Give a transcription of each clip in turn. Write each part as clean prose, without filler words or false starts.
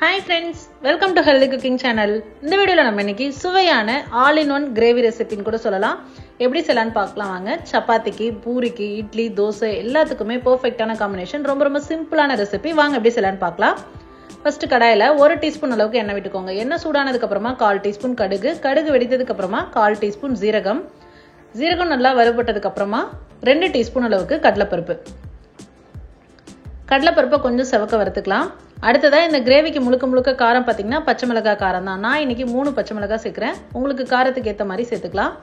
Hi friends, welcome to Healthy Cooking Channel. இந்த வீடியோல நம்ம இன்னைக்கு சுவையான all-in-one gravy recipe கூட சொல்லலாம். எப்படி செய்யலாம்னு பார்க்கலாம் வாங்க. சப்பாத்திக்கு, பூரிக்கு, இட்லி, தோசை எல்லாத்துக்குமே பெர்ஃபெக்ட்டான காம்பினேஷன். ரொம்ப சிம்பிளான ரெசிபி. வாங்க எப்படி செய்யலாம்னு பார்க்கலாம். ஃபர்ஸ்ட் கடாயில 1 டீஸ்பூன் அளவுக்கு எண்ணெய் விட்டுக்கோங்க. எண்ணெய் சூடானதுக்கு அப்புறமா 1/4 டீஸ்பூன் கடுகு, கடுகு வெடித்ததுக்கு அப்புறமா 1/4 டீஸ்பூன் ஜீரகம், ஜீரகம் நல்லா வறுபட்டதுக்கு அப்புறமா 2 டீஸ்பூன் அளவுக்கு கடலைப்பருப்பு. கடலைப்பருப்பை கொஞ்சம் செவக்க வறுத்துக்கலாம். அடுத்ததா இந்த கிரேவிக்கு முழுக்க காரம் பார்த்தீங்கன்னா பச்சை மிளகாய் காரம் தான். நான் இன்னைக்கு 3 பச்சை மிளகாய் சேர்க்கிறேன். உங்களுக்கு காரத்துக்கு ஏற்ற மாதிரி சேர்த்துக்கலாம்.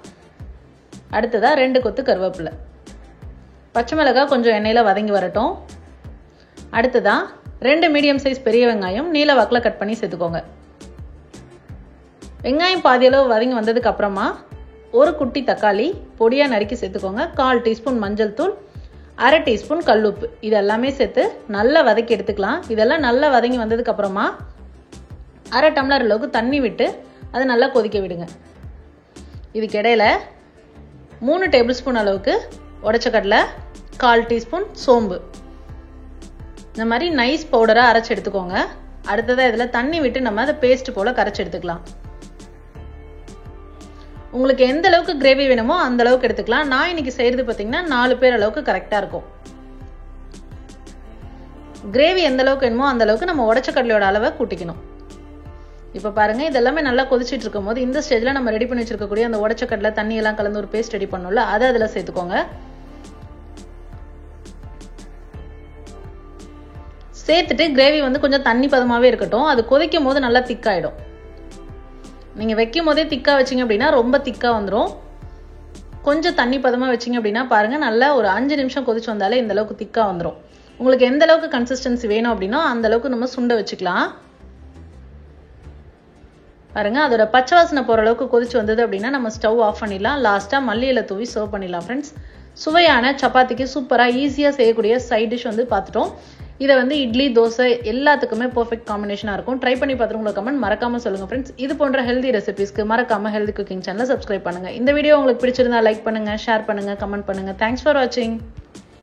அடுத்ததா 2 கொத்து கருவேப்பிலை. பச்சை மிளகாய் கொஞ்சம் எண்ணெயில வதங்கி வரட்டும். அடுத்ததா 2 மீடியம் சைஸ் பெரிய வெங்காயம் நீல வாக்குல கட் பண்ணி சேர்த்துக்கோங்க. வெங்காயம் பாதி அளவு வதங்கி வந்ததுக்கு அப்புறமா 1 குட்டி தக்காளி பொடியா நறுக்கி சேர்த்துக்கோங்க. 1/4 டீஸ்பூன் மஞ்சள் தூள், 1/2 டீஸ்பூன் கல்லுப்பு, இதெல்லாமே சேர்த்து நல்லா வதக்கி எடுத்துக்கலாம். இதெல்லாம் நல்லா வதங்கி வந்ததுக்கு அப்புறமா 1/2 டம்ளர் அளவுக்கு தண்ணி விட்டு அதை நல்லா கொதிக்க விடுங்க. இதுக்கு இடையில 3 டேபிள் ஸ்பூன் அளவுக்கு உடைச்ச கடலை, 1/4 டீஸ்பூன் சோம்பு, இந்த மாதிரி நைஸ் பவுடரா அரைச்சு எடுத்துக்கோங்க. அடுத்ததான் இதுல தண்ணி விட்டு நம்ம அதை பேஸ்ட் போல கரைச்சு எடுத்துக்கலாம். உங்களுக்கு எந்த அளவுக்கு கிரேவி வேணுமோ அந்த அளவுக்கு எடுத்துக்கலாம். நான் இன்னைக்கு செய்யறது பாத்தீங்கன்னா 4 பேர் அளவுக்கு கரெக்டா இருக்கும். கிரேவி எந்த அளவுக்கு வேணுமோ அந்த அளவுக்கு நம்ம உடைச்ச கடலையோட அளவை கூட்டிக்கணும். இப்ப பாருங்க, இதெல்லாமே நல்லா கொதிச்சிட்டு இருக்கும் போது இந்த ஸ்டேஜ்ல நம்ம ரெடி பண்ணி வச்சிருக்கக்கூடிய அந்த உடைச்ச கடலை தண்ணி எல்லாம் கலந்து ஒரு பேஸ்ட் ரெடி பண்ணோம்ல, அதை அதுல சேர்த்துக்கோங்க. சேர்த்துட்டு கிரேவி வந்து கொஞ்சம் தண்ணி பதமாவே இருக்கட்டும். அது கொதிக்கும் போது நல்லா திக்காயிடும். நீங்க வைக்கும் போதே திக்கா வச்சீங்க அப்படின்னா ரொம்ப திக்கா வந்துடும். கொஞ்சம் தண்ணி பதமா வச்சீங்க அப்படின்னா பாருங்க, நல்லா ஒரு 5 நிமிஷம் கொதிச்சு வந்தாலே இந்த அளவுக்கு திக்கா வந்துடும். உங்களுக்கு எந்த அளவுக்கு கன்சிஸ்டன்சி வேணும் அப்படின்னா அந்த அளவுக்கு நம்ம சுண்ட வச்சுக்கலாம். பாருங்க, அதோட பச்சை வாசனை போற அளவுக்கு கொதிச்சு வந்தது அப்படின்னா நம்ம ஸ்டவ் ஆஃப் பண்ணிடலாம். லாஸ்டா மல்லி இலை தூவி சர்வ் பண்ணிடலாம். ஃப்ரெண்ட்ஸ், சுவையான சப்பாத்திக்கு சூப்பரா ஈஸியா செய்யக்கூடிய சைட் டிஷ் வந்து பார்த்துட்டோம். இதை வந்து இட்லி, தோசை எல்லாத்துக்குமே பெர்ஃபெக்ட் காம்பினேஷனா இருக்கும். ட்ரை பண்ணி பார்த்துட்டு உங்களை கமெண்ட் மறக்காம சொல்லுங்க ஃப்ரெண்ட்ஸ். இது போன்ற ஹெல்தி ரெசிபிஸ்க்கு மறக்காம ஹெல்தி குக்கிங் சேனலை சப்ஸ்கிரைப் பண்ணுங்க. இந்த வீடியோ உங்களுக்கு பிடிச்சிருந்தா லைக் பண்ணுங்க, ஷேர் பண்ணுங்க, கமெண்ட் பண்ணுங்க. தேங்க்ஸ் ஃபார் வாட்சிங்.